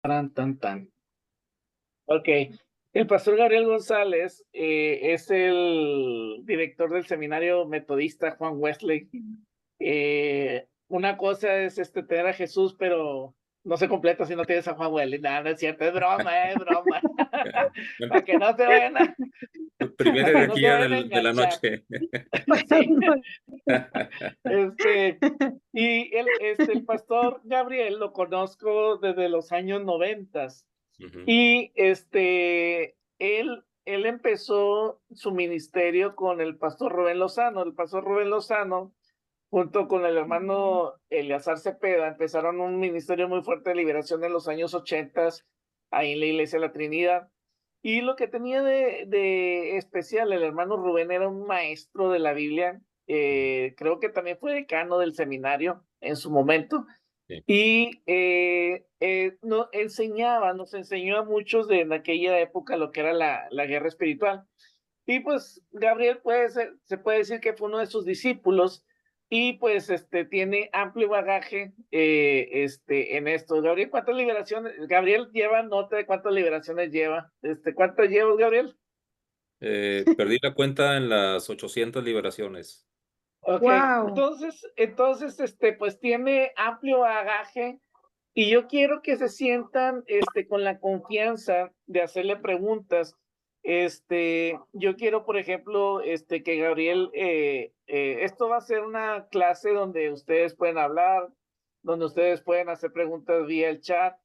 Tan, tan, tan. Ok. El pastor Gabriel González es el director del seminario metodista Juan Wesley. Una cosa es tener a Jesús, pero no se completa si no tienes a Juan Wesley. Nada, no es cierto, es broma, es broma. Bueno, Para que no se vayan a, primera para que no se herejía vayan a de la enganchar. noche. Sí. Este, el pastor Gabriel lo conozco desde los años 90. Ujú. Y él empezó su ministerio con el pastor Rubén Lozano. El pastor Rubén Lozano, junto con el hermano Eleazar Cepeda, empezaron un ministerio muy fuerte de liberación en los años 80, ahí en la Iglesia de la Trinidad. Y lo que tenía de especial el hermano Rubén era un maestro de la Biblia. Creo que también fue decano del seminario en su momento. Sí. Y nos enseñó a muchos de en aquella época lo que era la guerra espiritual. Y pues Gabriel se puede decir que fue uno de sus discípulos y pues tiene amplio bagaje en esto. Gabriel, ¿cuántas liberaciones? Gabriel lleva nota de cuántas liberaciones lleva. ¿Cuántas llevas, Gabriel? Perdí la cuenta en las 800 liberaciones. Ok, Wow. entonces, pues tiene amplio bagaje. Y yo quiero que se sientan con la confianza de hacerle preguntas. Yo quiero, por ejemplo, que Gabriel, esto va a ser una clase donde ustedes pueden hablar, donde ustedes pueden hacer preguntas vía el chat.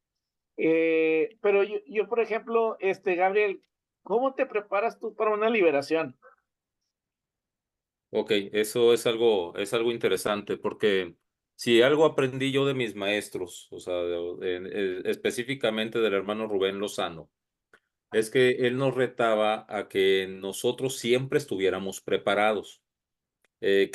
Pero yo, por ejemplo, Gabriel, ¿cómo te preparas tú para una liberación? Ok, eso es algo interesante porque si algo aprendí yo de mis maestros, o sea, específicamente del hermano Rubén Lozano, es que él nos retaba a que nosotros siempre estuviéramos preparados. Que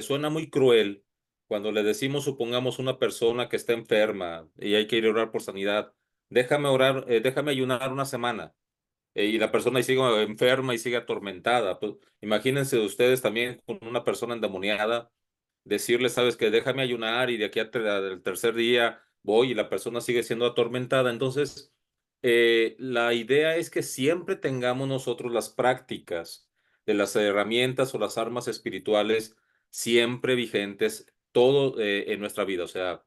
suena muy cruel cuando le decimos, supongamos, una persona que está enferma y hay que ir a orar por sanidad, déjame orar, déjame ayunar una semana, y la persona y sigue enferma y sigue atormentada. Pues, imagínense ustedes también con una persona endemoniada, decirle, sabes que déjame ayunar y de aquí al tercer día voy y la persona sigue siendo atormentada. Entonces, la idea es que siempre tengamos nosotros las prácticas de las herramientas o las armas espirituales siempre vigentes, todo en nuestra vida. O sea,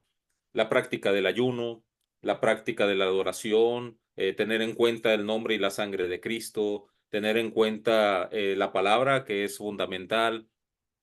la práctica del ayuno, la práctica de la adoración, tener en cuenta el nombre y la sangre de Cristo, tener en cuenta la palabra que es fundamental,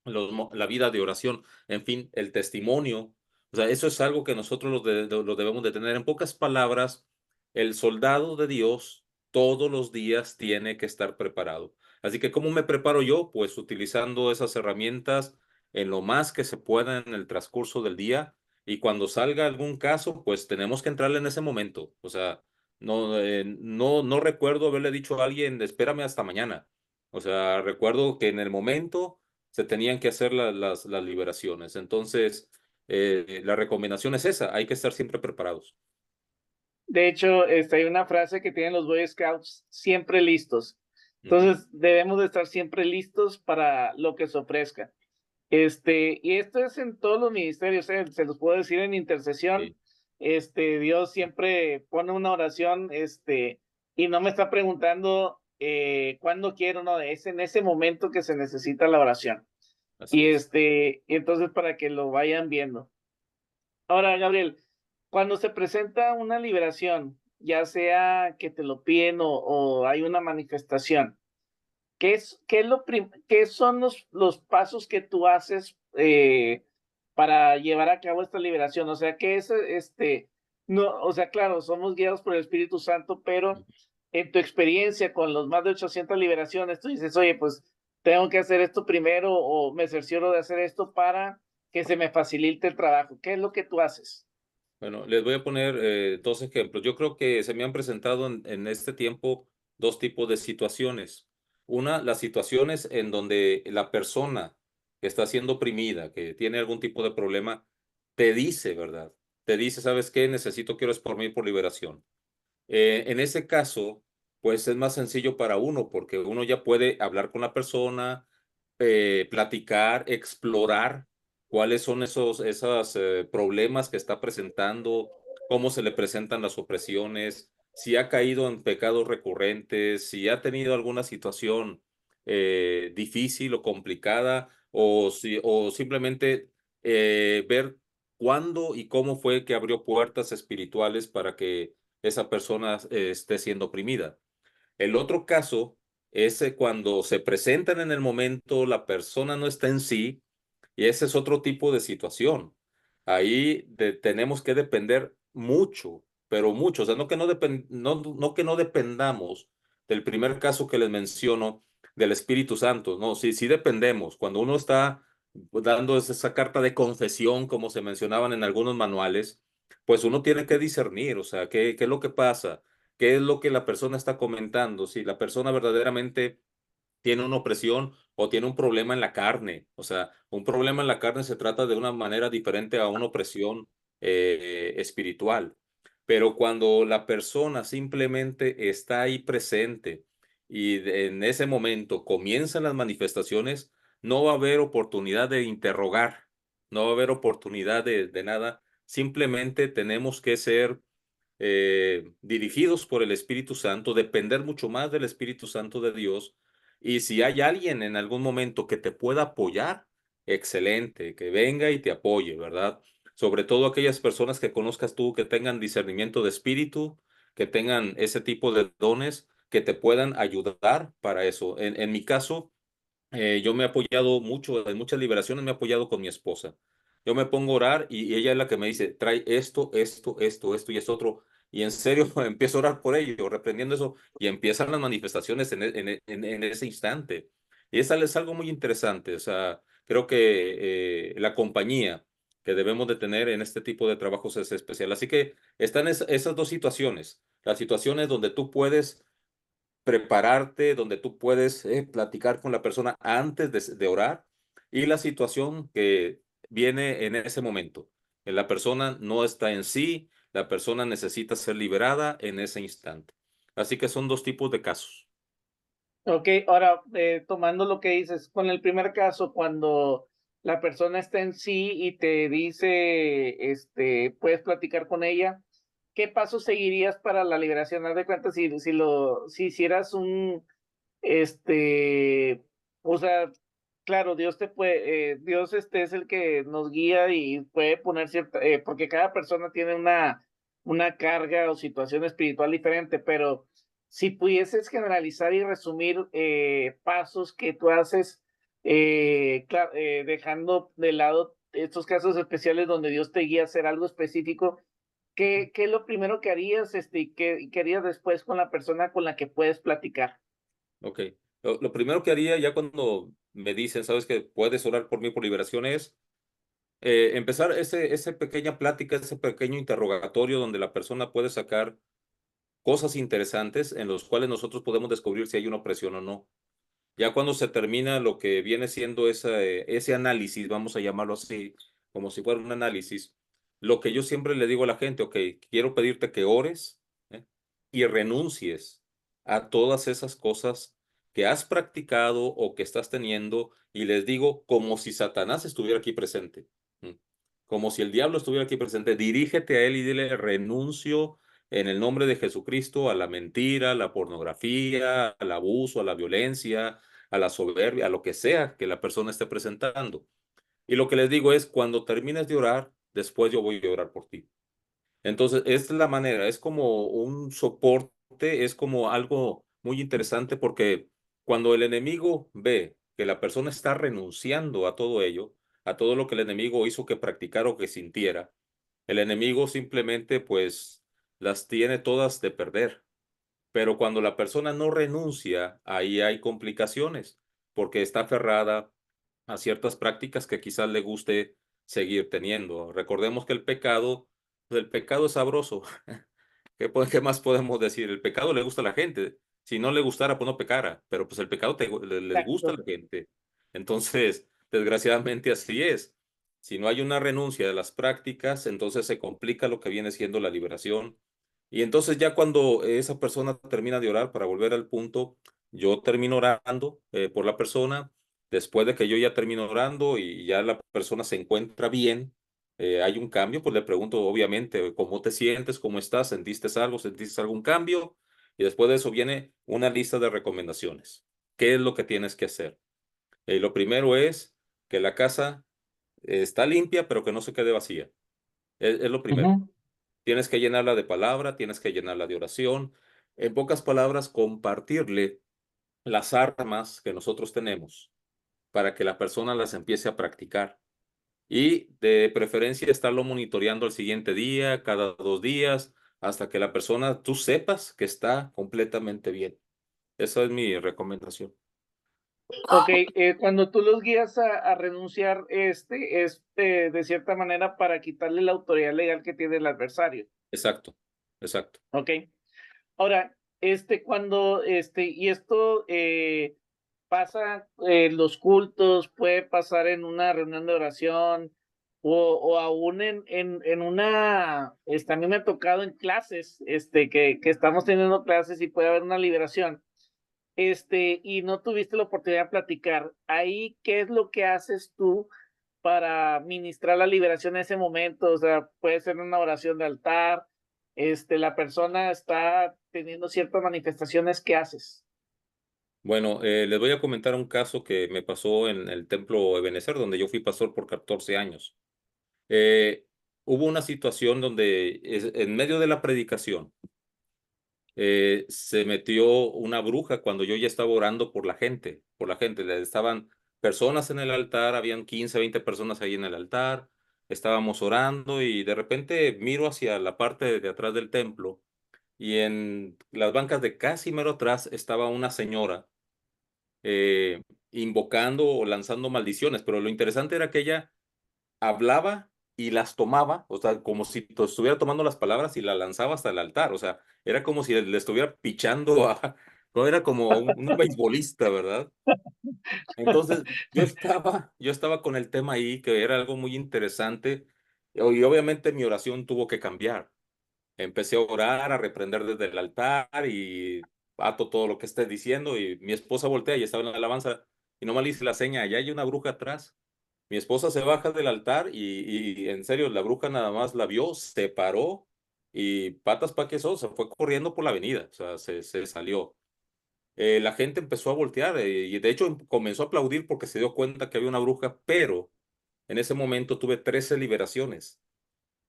la vida de oración, en fin, el testimonio. O sea, eso es algo que nosotros lo debemos de tener. En pocas palabras, el soldado de Dios todos los días tiene que estar preparado. Así que, ¿cómo me preparo yo? Pues utilizando esas herramientas en lo más que se pueda en el transcurso del día. Y cuando salga algún caso, pues tenemos que entrarle en ese momento. O sea, no recuerdo haberle dicho a alguien, espérame hasta mañana. O sea, recuerdo que en el momento se tenían que hacer las liberaciones. Entonces, la recomendación es esa, hay que estar siempre preparados. De hecho, hay una frase que tienen los Boy Scouts, siempre listos. Ujú. Entonces, debemos de estar siempre listos para lo que se ofrezca. Y esto es en todos los ministerios, se los puedo decir en intercesión. Sí, Dios siempre pone una oración, y no me está preguntando cuándo quiero, no, es en ese momento que se necesita la oración. así Y es. entonces para que lo vayan viendo. Ahora, Gabriel, cuando se presenta una liberación, ya sea que te lo piden o hay una manifestación, ¿qué son los pasos que tú haces para llevar a cabo esta liberación? O sea, ¿qué es no, o sea, claro, somos guiados por el Espíritu Santo, pero en tu experiencia con los más de 800 liberaciones, tú dices, oye, pues tengo que hacer esto primero o me cercioro de hacer esto para que se me facilite el trabajo. ¿Qué es lo que tú haces? Bueno, les voy a poner dos ejemplos. Yo creo que se me han presentado en este tiempo dos tipos de situaciones. Una, las situaciones en donde la persona que está siendo oprimida, que tiene algún tipo de problema, te dice, ¿verdad? Te dice, ¿sabes qué? Quiero es por mí por liberación. En ese caso, pues es más sencillo para uno porque uno ya puede hablar con la persona, platicar, explorar cuáles son esos problemas que está presentando cómo se le presentan las opresiones, si ha caído en pecados recurrentes, si ha tenido alguna situación difícil o complicada, o simplemente ver cuándo y cómo fue que abrió puertas espirituales para que esa persona esté siendo oprimida. El otro caso es cuando se presentan en el momento, la persona no está en sí, y ese es otro tipo de situación. Ahí tenemos que depender mucho, pero mucho. O sea, no que no dependamos del primer caso que les menciono del Espíritu Santo. No, sí, sí dependemos. Cuando uno está dando esa carta de confesión, como se mencionaban en algunos manuales, pues uno tiene que discernir, o sea, qué es lo que pasa, qué es lo que la persona está comentando, si la persona verdaderamente tiene una opresión o tiene un problema en la carne. O sea, un problema en la carne se trata de una manera diferente a una opresión espiritual. Pero cuando la persona simplemente está ahí presente y en ese momento comienzan las manifestaciones, no va a haber oportunidad de interrogar, no va a haber oportunidad de nada. Simplemente tenemos que ser dirigidos por el Espíritu Santo, depender mucho más del Espíritu Santo de Dios. Y si hay alguien en algún momento que te pueda apoyar, excelente, que venga y te apoye, ¿verdad? Sobre todo aquellas personas que conozcas tú, que tengan discernimiento de espíritu, que tengan ese tipo de dones, que te puedan ayudar para eso. En mi caso, yo me he apoyado mucho, en muchas liberaciones me he apoyado con mi esposa. Yo me pongo a orar y ella es la que me dice, trae esto y esto otro. Y en serio empiezo a orar por ello, reprendiendo eso, y empiezan las manifestaciones en ese instante. Y esa es algo muy interesante. O sea, creo que la compañía que debemos de tener en este tipo de trabajos es especial. Así que están esas dos situaciones. Las situaciones donde tú puedes prepararte, donde tú puedes platicar con la persona antes de orar, y la situación que viene en ese momento. La persona no está en sí, la persona necesita ser liberada en ese instante. Así que son dos tipos de casos. Ok, ahora tomando lo que dices, con el primer caso, cuando la persona está en sí y te dice, puedes platicar con ella, ¿qué pasos seguirías para la liberación? Haz de cuenta si hicieras este, o sea, claro, Dios te puede, Dios es el que nos guía y puede poner cierta, porque cada persona tiene una carga o situación espiritual diferente, pero si pudieses generalizar y resumir pasos que tú haces, dejando de lado estos casos especiales donde Dios te guía a hacer algo específico, ¿qué es lo primero que harías, y qué harías después con la persona con la que puedes platicar? Ok. Lo primero que haría ya cuando me dicen, sabes que puedes orar por mí por liberación es empezar ese pequeña plática, ese pequeño interrogatorio donde la persona puede sacar cosas interesantes en los cuales nosotros podemos descubrir si hay una opresión o no. Ya cuando se termina lo que viene siendo ese análisis, vamos a llamarlo así, como si fuera un análisis, lo que yo siempre le digo a la gente, ok, quiero pedirte que ores, ¿eh? Y renuncies a todas esas cosas que has practicado o que estás teniendo, y les digo como si Satanás estuviera aquí presente, ¿m? Como si el diablo estuviera aquí presente, dirígete a él y dile, renuncio en el nombre de Jesucristo a la mentira, a la pornografía, al abuso, a la violencia, a la soberbia, a lo que sea que la persona esté presentando. Y lo que les digo es, cuando termines de orar, después yo voy a orar por ti. Entonces, es la manera, es como un soporte, es como algo muy interesante porque cuando el enemigo ve que la persona está renunciando a todo ello, a todo lo que el enemigo hizo que practicara o que sintiera, el enemigo simplemente pues las tiene todas de perder. Pero cuando la persona no renuncia, ahí hay complicaciones, porque está aferrada a ciertas prácticas que quizás le guste seguir teniendo. Recordemos que el pecado es sabroso. ¿Qué más podemos decir? El pecado le gusta a la gente. Si no le gustara, pues no pecara, pero pues el pecado les gusta a Exacto. la gente. Entonces, desgraciadamente así es. Si no hay una renuncia de las prácticas, entonces se complica lo que viene siendo la liberación. Y entonces ya cuando esa persona termina de orar, para volver al punto, yo termino orando por la persona. Después de que yo ya termino orando y ya la persona se encuentra bien, hay un cambio, pues le pregunto obviamente cómo te sientes, cómo estás, sentiste algo, sentiste algún cambio, y después de eso viene una lista de recomendaciones. ¿Qué es lo que tienes que hacer? Lo primero es que la casa está limpia, pero que no se quede vacía. Es lo primero. Ujú. Tienes que llenarla de palabra, tienes que llenarla de oración. En pocas palabras, compartirle las armas que nosotros tenemos para que la persona las empiece a practicar. Y de preferencia estarlo monitoreando el siguiente día, cada 2 días, hasta que la persona, tú sepas que está completamente bien. Esa es mi recomendación. Ok, cuando tú los guías a renunciar, es de cierta manera para quitarle la autoridad legal que tiene el adversario. Exacto, exacto. Ok. Ahora, cuando, y esto pasa en los cultos, puede pasar en una reunión de oración o aún en una, a mí me ha tocado en clases, que estamos teniendo clases y puede haber una liberación, y no tuviste la oportunidad de platicar. Ahí, ¿qué es lo que haces tú para ministrar la liberación en ese momento? O sea, puede ser una oración de altar, la persona está teniendo ciertas manifestaciones, ¿qué haces? Bueno, les voy a comentar un caso que me pasó en el templo Ebenezer, donde yo fui pastor por 14 años. Eh, Hubo una situación donde en medio de la predicación se metió una bruja cuando yo ya estaba orando por la gente. Estaban personas en el altar, habían 15, 20 personas ahí en el altar, estábamos orando y de repente miro hacia la parte de atrás del templo y en las bancas de casi mero atrás estaba una señora eh, invocando o lanzando maldiciones, pero lo interesante era que ella hablaba y las tomaba, o sea, como si estuviera tomando las palabras y las lanzaba hasta el altar, o sea, era como si le estuviera pichando a, no era como una beisbolista, ¿verdad? Entonces, yo estaba con el tema ahí, que era algo muy interesante, y obviamente mi oración tuvo que cambiar. Empecé a orar, a reprender desde el altar y ato todo lo que esté diciendo, y mi esposa voltea y estaba en la alabanza, y nomás le hice la seña, allá hay una bruja atrás. Mi esposa se baja del altar y en serio, la bruja nada más la vio, se paró y patas pa' que eso, se fue corriendo por la avenida, o sea, se salió. La gente empezó a voltear y de hecho comenzó a aplaudir porque se dio cuenta que había una bruja, pero en ese momento tuve 13 liberaciones.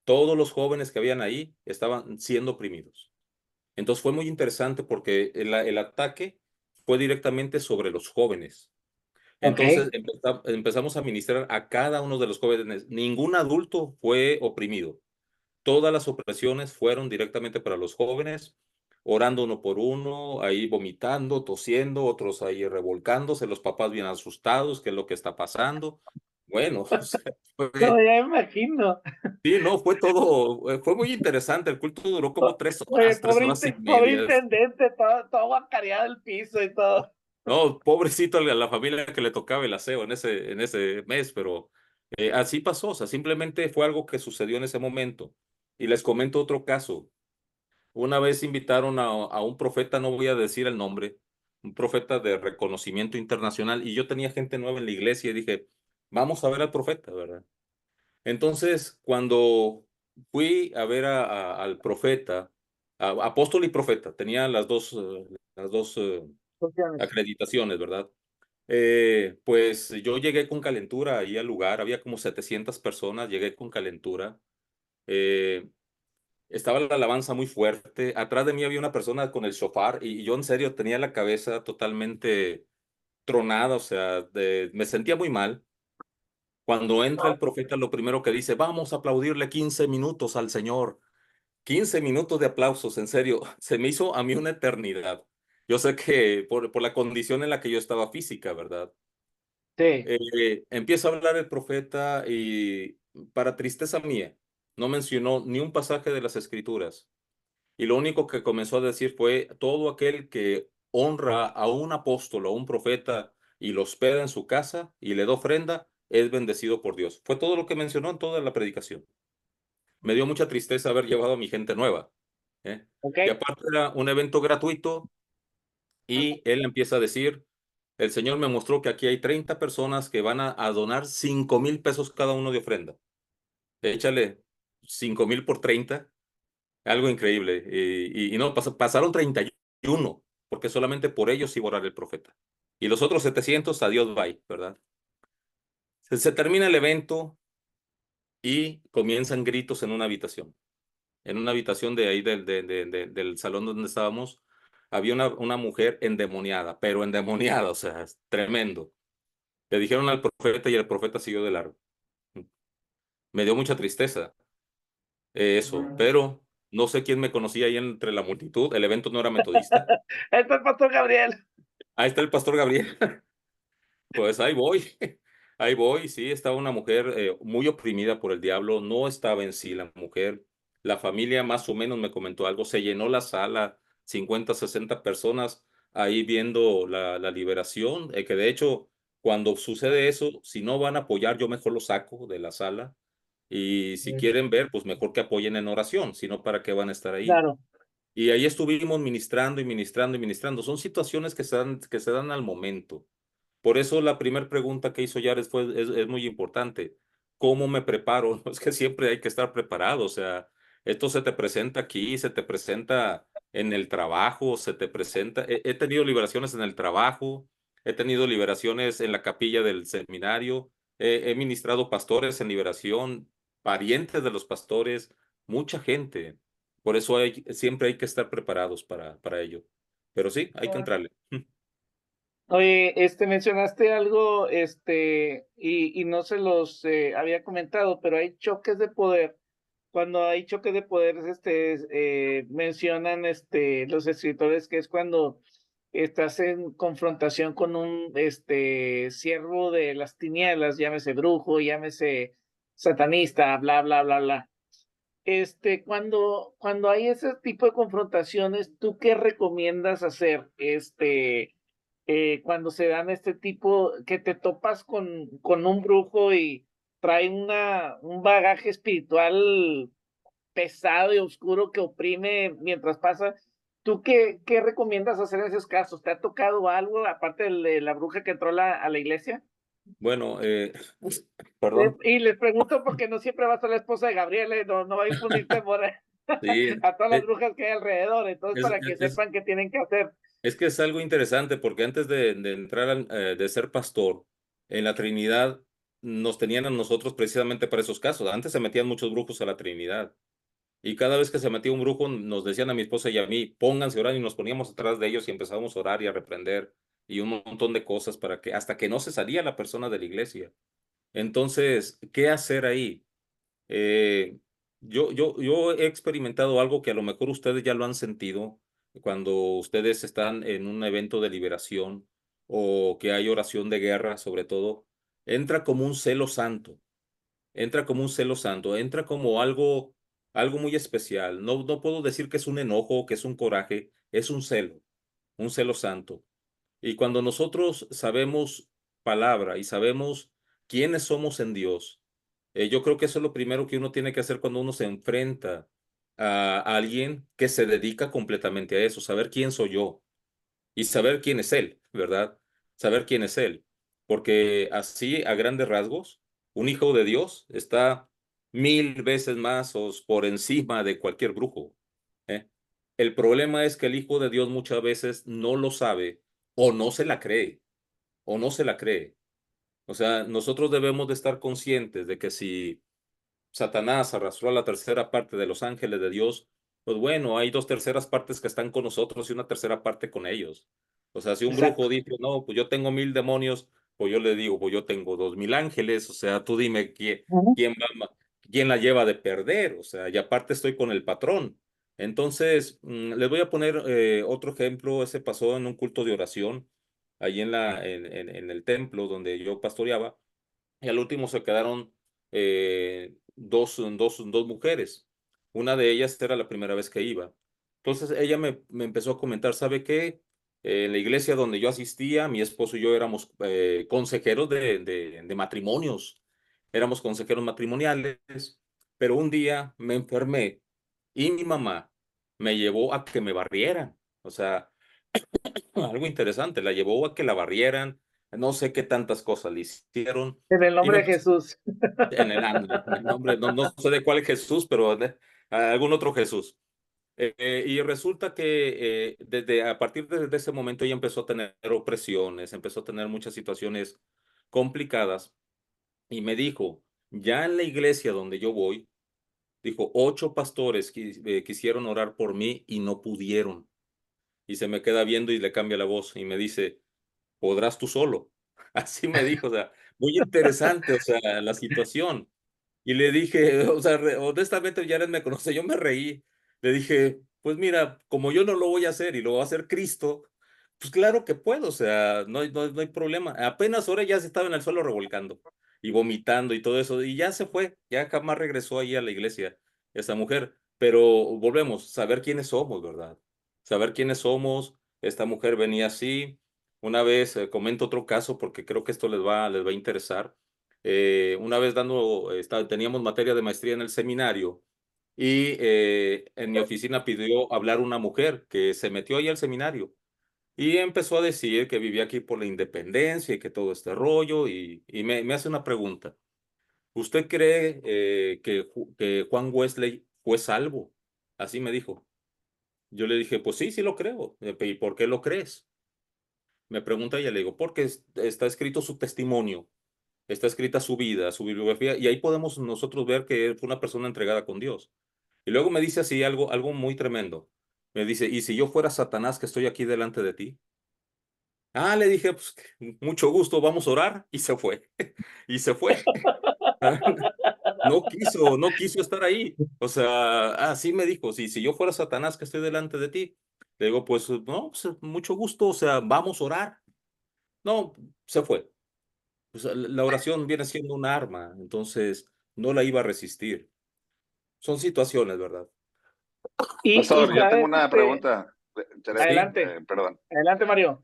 Todos los jóvenes que habían ahí estaban siendo oprimidos. Entonces fue muy interesante porque el ataque fue directamente sobre los jóvenes. Ok, Entonces empezamos a ministrar a cada uno de los jóvenes. Ningún adulto fue oprimido. Todas las opresiones fueron directamente para los jóvenes, orando uno por uno, ahí vomitando, tosiendo, otros ahí revolcándose, los papás bien asustados, ¿qué es lo que está pasando? Bueno, o sea, no, fue, ya me imagino. sí, no, fue todo, fue muy interesante. El culto duró como tres Oye, horas, 3 horas y pobre media. intendente, todo guacareado el piso y todo. No, pobrecito a la familia que le tocaba el aseo en ese mes, pero así pasó, o sea, simplemente fue algo que sucedió en ese momento. Y les comento otro caso. Una vez invitaron a un profeta, no voy a decir el nombre, un profeta de reconocimiento internacional, y yo tenía gente nueva en la iglesia y dije, vamos a ver al profeta, ¿verdad? Entonces, cuando fui a ver al profeta, apóstol y profeta, tenía las dos Funciones. acreditaciones, ¿verdad? Pues yo llegué con calentura ahí al lugar, había como 700 personas, llegué con calentura. eh, Estaba la alabanza muy fuerte, atrás de mí había una persona con el shofar y yo en serio tenía la cabeza totalmente tronada, o sea, me sentía muy mal. Cuando entra el profeta, lo primero que dice, vamos a aplaudirle 15 minutos al Señor. 15 minutos de aplausos, en serio, se me hizo a mí una eternidad. Yo sé que por la condición en la que yo estaba física, ¿verdad? Sí, Empieza a hablar el profeta y para tristeza mía, no mencionó ni un pasaje de las Escrituras. Y lo único que comenzó a decir fue, todo aquel que honra a un apóstol o a un profeta y lo hospeda en su casa y le da ofrenda, es bendecido por Dios. Fue todo lo que mencionó en toda la predicación. Me dio mucha tristeza haber llevado a mi gente nueva. ¿eh? ok. Y aparte era un evento gratuito y él empieza a decir, el Señor me mostró que aquí hay 30 personas que van a donar 5,000 pesos cada uno de ofrenda. échale 5,000 por 30, algo increíble. Y no, pasaron 31, porque solamente por ellos iba a orar el profeta. Y los otros 700, adiós, bye, ¿verdad? Se termina el evento y comienzan gritos en una habitación de ahí del salón donde estábamos, había una mujer endemoniada, pero endemoniada, o sea, es tremendo. Le dijeron al profeta y el profeta siguió de largo. Me dio mucha tristeza eso, pero no sé quién me conocía ahí entre la multitud. El evento no era metodista. Ahí está el pastor Gabriel. Ahí está el pastor Gabriel. Pues ahí voy, ahí voy, sí, estaba una mujer muy oprimida por el diablo, no estaba en sí la mujer, la familia más o menos me comentó algo, se llenó la sala, 50, 60 personas ahí viendo la liberación, que de hecho cuando sucede eso, si no van a apoyar, yo mejor lo saco de la sala y si quieren ver, pues mejor que apoyen en oración, si no, ¿para qué van a estar ahí? Claro. Y ahí estuvimos ministrando y ministrando y ministrando, son situaciones que se dan al momento. Por eso la primera pregunta que hizo Yares es muy importante. ¿Cómo me preparo? Es que siempre hay que estar preparado. O sea, esto se te presenta aquí, se te presenta en el trabajo, se te presenta. He tenido liberaciones en el trabajo, he tenido liberaciones en la capilla del seminario, he ministrado pastores en liberación, parientes de los pastores, mucha gente. Por eso siempre hay que estar preparados para ello. Pero sí, hay que entrarle. Oye, mencionaste algo, y no se los había comentado, pero hay choques de poder. Cuando hay choques de poder, mencionan, los escritores que es cuando estás en confrontación con un, siervo de las tinieblas, llámese brujo, llámese satanista, bla, bla, bla, bla. Cuando hay ese tipo de confrontaciones, ¿tú qué recomiendas hacer? Cuando se dan este tipo, que te topas con un brujo y trae un bagaje espiritual pesado y oscuro que oprime mientras pasa. ¿Tú qué recomiendas hacer en esos casos? ¿Te ha tocado algo, aparte de la bruja que entró a la iglesia? Bueno, perdón. Y les pregunto porque no siempre va a ser la esposa de Gabriel, no va a infundir temor a, Sí, a todas las brujas que hay alrededor, entonces es, para que es, sepan qué tienen que hacer. es que es algo interesante porque antes de entrar, de ser pastor en la Trinidad, nos tenían a nosotros precisamente para esos casos. Antes se metían muchos brujos a la Trinidad y cada vez que se metía un brujo nos decían a mi esposa y a mí, pónganse a orar y nos poníamos atrás de ellos y empezábamos a orar y a reprender y un montón de cosas para que hasta que no se salía la persona de la iglesia. Entonces, ¿qué hacer ahí? Eh, yo he experimentado algo que a lo mejor ustedes ya lo han sentido cuando ustedes están en un evento de liberación o que hay oración de guerra, sobre todo, entra como un celo santo, entra como un celo santo, entra como algo muy especial. No puedo decir que es un enojo, que es un coraje, es un celo santo. Y cuando nosotros sabemos palabra y sabemos quiénes somos en Dios, yo creo que eso es lo primero que uno tiene que hacer cuando uno se enfrenta a alguien que se dedica completamente a eso, saber quién soy yo y saber quién es Él, ¿verdad? Saber quién es Él. Porque así, a grandes rasgos, un hijo de Dios está 1,000 veces más por encima de cualquier brujo. ¿Eh? El problema es que el hijo de Dios muchas veces no lo sabe o no se la cree, o no se la cree. O sea, nosotros debemos de estar conscientes de que si Satanás arrastró a la tercera parte de los ángeles de Dios, pues bueno, hay dos terceras partes que están con nosotros y una tercera parte con ellos. O sea, si un brujo Exacto. dice, no, pues yo tengo 1,000 demonios, pues yo le digo, pues yo tengo 2,000 ángeles, o sea, tú dime Ujú. quién la lleva de perder, o sea, y aparte estoy con el patrón. Entonces, les voy a poner otro ejemplo, ese pasó en un culto de oración, ahí en el templo donde yo pastoreaba, y al último se quedaron dos mujeres. Una de ellas era la primera vez que iba. Entonces ella me empezó a comentar, ¿sabe qué? En la iglesia donde yo asistía, mi esposo y yo éramos consejeros de matrimonios. Éramos consejeros matrimoniales, pero un día me enfermé y mi mamá me llevó a que me barrieran. O sea, algo interesante, la llevó a que la barrieran, no sé qué tantas cosas le hicieron, En el y nombre me de Jesús. en el ándale, en el nombre, no, no sé de cuál es Jesús, pero algún otro Jesús. Y resulta que desde a partir de ese momento ella empezó a tener opresiones, empezó a tener muchas situaciones complicadas y me dijo, ya en la iglesia donde yo voy, dijo, 8 pastores quisieron orar por mí y no pudieron. Y se me queda viendo y le cambia la voz y me dice, ¿podrás tú solo? Así me dijo, o sea, muy interesante, o sea, la situación. Y le dije, o sea, honestamente, Jared me conoce, yo me reí. Le dije, pues mira, como yo no lo voy a hacer y lo va a hacer Cristo, pues claro que puedo, o sea, no hay problema. Apenas ahora ya se estaba en el suelo revolcando y vomitando y todo eso, y ya se fue, ya jamás regresó ahí a la iglesia esa mujer. Pero volvemos, saber quiénes somos, ¿verdad? Saber quiénes somos. Esta mujer venía así. Una vez, comento otro caso porque creo que esto les va a interesar. Una vez teníamos materia de maestría en el seminario y en mi oficina pidió hablar una mujer que se metió ahí al seminario y empezó a decir que vivía aquí por la independencia y que todo este rollo y me hace una pregunta. ¿Usted cree que Juan Wesley fue salvo? Así me dijo. Yo le dije, pues sí, sí lo creo. ¿Y por qué lo crees? Me pregunta ella, le digo, porque está escrito su testimonio. Está escrita su vida, su bibliografía, y ahí podemos nosotros ver que fue una persona entregada con Dios. Y luego me dice así algo muy tremendo. Me dice, ¿y si yo fuera Satanás que estoy aquí delante de ti? Ah, le dije, pues mucho gusto, vamos a orar. Y se fue. Y se fue. No quiso estar ahí. O sea, así me dijo, si yo fuera Satanás que estoy delante de ti, le digo, pues no, pues, mucho gusto, o sea, vamos a orar. No, se fue. Pues, la oración viene siendo un arma, entonces no la iba a resistir. Son situaciones, ¿verdad? Y Pastor, yo tengo sabes, una pregunta. Sí, adelante, Perdón. adelante, Mario.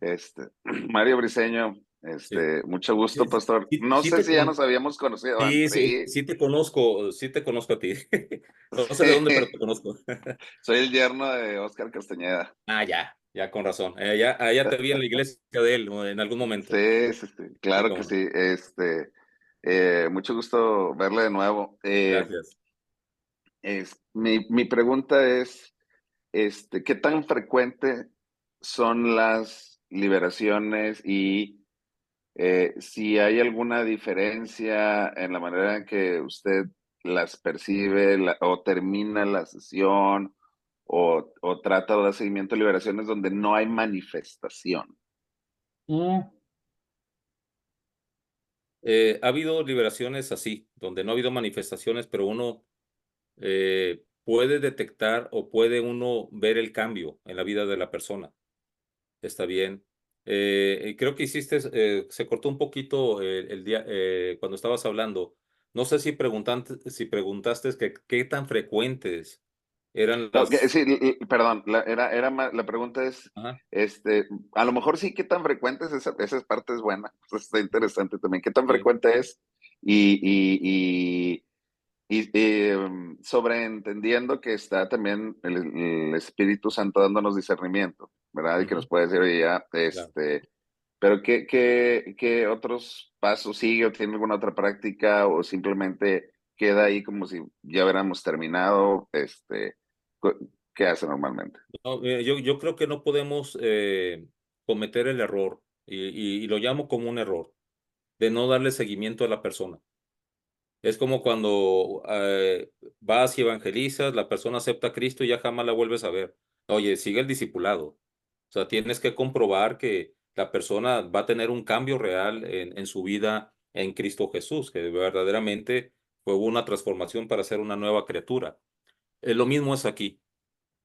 Mario Briseño, sí. mucho Sí, gusto, Pastor. sí, No sé si ya nos habíamos conocido sí, antes. sí, Sí, sí te conozco a ti. No sé de sí. dónde, pero te conozco. Soy el yerno de Oscar Castañeda. Ah, ya, con razón. Allá te vi en la iglesia de él ¿no? En algún momento. Sí, sí, sí, Sí, claro que cómo no. sí. Mucho gusto verle de nuevo. Gracias. Mi pregunta es, ¿qué tan frecuente son las liberaciones y si hay alguna diferencia en la manera en que usted las percibe o termina la sesión o trata de dar seguimiento a liberaciones donde no hay manifestación? Mm. Ha habido liberaciones así, donde no ha habido manifestaciones, pero uno puede detectar o puede uno ver el cambio en la vida de la persona. Está bien. Y creo que se cortó un poquito el día cuando estabas hablando. No sé si preguntaste que qué tan frecuentes eran No, las. sí, perdón, la pregunta es, Ajá, a lo mejor sí, ¿qué tan frecuente es esa parte es buena? Pues está interesante también, ¿qué tan sí, frecuente es? Y, y, sobreentendiendo que está también el Espíritu Santo dándonos discernimiento, ¿verdad? Y que nos ujú, puede decir, oye, ya, claro. pero ¿qué otros pasos sigue o tiene alguna otra práctica o simplemente queda ahí como si ya hubiéramos terminado? cu- ¿Qué hace normalmente? No, yo creo que no podemos cometer el error, y lo llamo como un error, de no darle seguimiento a la persona. Es como cuando vas y evangelizas, la persona acepta a Cristo y ya jamás la vuelves a ver. Oye, sigue el discipulado. O sea, tienes que comprobar que la persona va a tener un cambio real en su vida en Cristo Jesús, que verdaderamente fue una transformación para ser una nueva criatura. Lo mismo es aquí.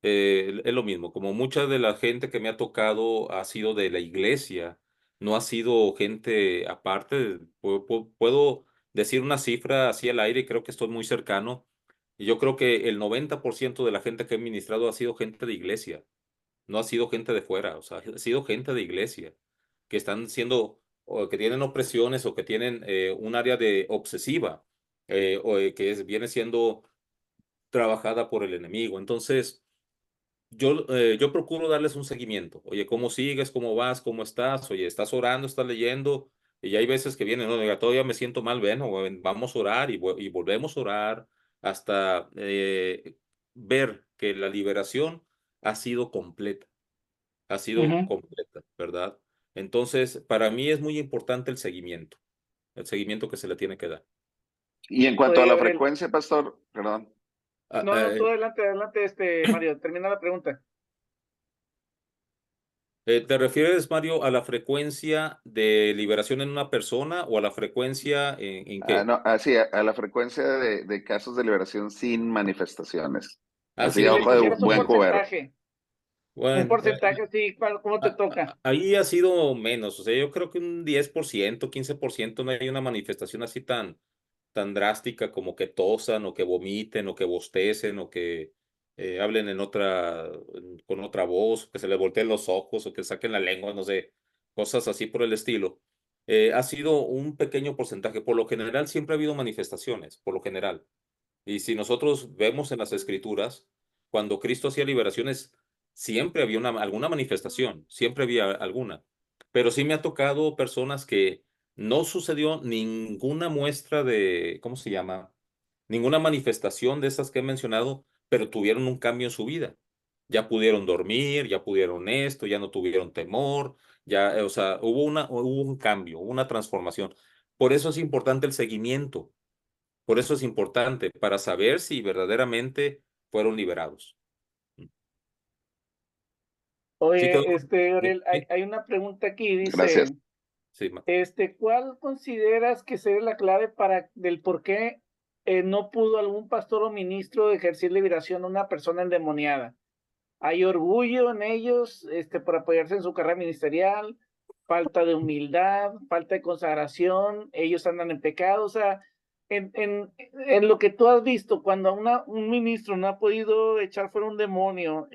Es lo mismo, como mucha de la gente que me ha tocado ha sido de la iglesia, no ha sido gente aparte. Puedo decir una cifra así al aire y creo que estoy muy cercano. Y yo creo que el 90% de la gente que he ministrado ha sido gente de iglesia, no ha sido gente de fuera, o sea, ha sido gente de iglesia, que están siendo, o que tienen opresiones o que tienen un área de obsesiva, viene siendo trabajada por el enemigo. Entonces, yo procuro darles un seguimiento. Oye, ¿cómo sigues? ¿Cómo vas? ¿Cómo estás? Oye, ¿estás orando? ¿Estás leyendo? Y hay veces que vienen, no, oiga, todavía me siento mal, bueno, vamos a orar y volvemos a orar hasta ver que la liberación ha sido Ujú. completa, ¿verdad? Entonces, para mí es muy importante el seguimiento que se le tiene que dar. Y en cuanto a Oye, la Gabriel, frecuencia, pastor, perdón. Ah, no, no, tú adelante, adelante, Mario, termina la pregunta. ¿Te refieres, Mario, a la frecuencia de liberación en una persona o a la frecuencia en qué? No, así, a la frecuencia de casos de liberación sin manifestaciones. Ah, Así, sí, a Si le ojo de pusieras buen cubero. un bueno, porcentaje así, ¿cómo te toca? ahí ha sido menos, o sea, yo creo que un 10%, 15% no hay una manifestación así tan drástica como que tosan o que vomiten o que bostecen o que hablen con otra voz, que se les volteen los ojos o que saquen la lengua, no sé, cosas así por el estilo. Ha sido un pequeño porcentaje. Por lo general siempre ha habido manifestaciones, por lo general. Y si nosotros vemos en las escrituras, cuando Cristo hacía liberaciones, siempre había alguna manifestación, siempre había alguna. Pero sí me ha tocado personas que no sucedió ninguna muestra de, ¿cómo se llama? Ninguna manifestación de esas que he mencionado, pero tuvieron un cambio en su vida. Ya pudieron dormir, ya pudieron esto, ya no tuvieron temor, ya, o sea, hubo un cambio, hubo una transformación. Por eso es importante el seguimiento. Por eso es importante, para saber si verdaderamente fueron liberados. ¿Sí quedó? Oye, Sí, Gabriel, sí, hay una pregunta aquí, Gracias. dice, sí, ¿cuál consideras que sería la clave del por qué no pudo algún pastor o ministro ejercer liberación a una persona endemoniada? ¿Hay orgullo en ellos, por apoyarse en su carrera ministerial? ¿Falta de humildad? ¿Falta de consagración? ¿Ellos andan en pecado? O sea, en lo que tú has visto, cuando un ministro no ha podido echar fuera un demonio,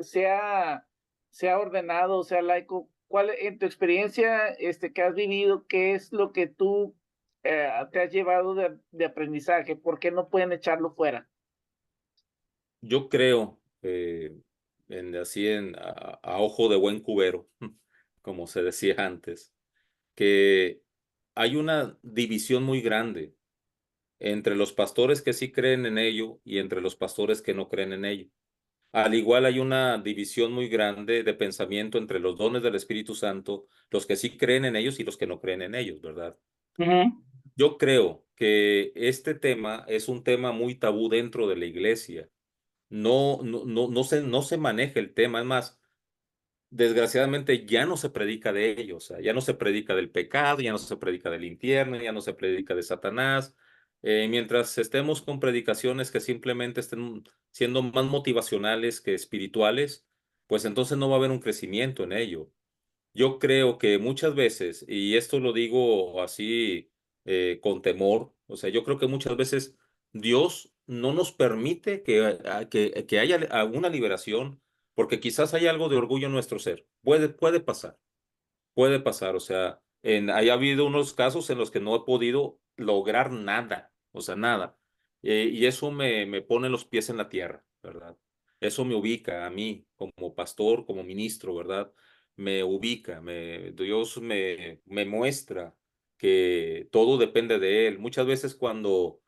sea ordenado, sea laico, ¿cuál, en tu experiencia, que has vivido, qué es lo que tú te has llevado de aprendizaje? ¿Por qué no pueden echarlo fuera? yo creo, a ojo de buen cubero, como se decía antes, que hay una división muy grande entre los pastores que sí creen en ello y entre los pastores que no creen en ello. Al igual hay una división muy grande de pensamiento entre los dones del Espíritu Santo, los que sí creen en ellos y los que no creen en ellos, ¿verdad? Ujú. Yo creo que este tema es un tema muy tabú dentro de la iglesia. No se maneja el tema. Es más, desgraciadamente ya no se predica de ello. O sea, ya no se predica del pecado, ya no se predica del infierno, ya no se predica de Satanás. Mientras estemos con predicaciones que simplemente estén siendo más motivacionales que espirituales, pues entonces no va a haber un crecimiento en ello. Yo creo que muchas veces, y esto lo digo así con temor, o sea, yo creo que muchas veces Dios no nos permite que haya alguna liberación, porque quizás hay algo de orgullo en nuestro ser. Puede pasar, o sea, haya habido unos casos en los que no he podido lograr nada, o sea, nada. Y eso me pone los pies en la tierra, ¿verdad? Eso me ubica a mí como pastor, como ministro, ¿verdad? Me ubica, Dios me muestra que todo depende de Él. Muchas veces cuando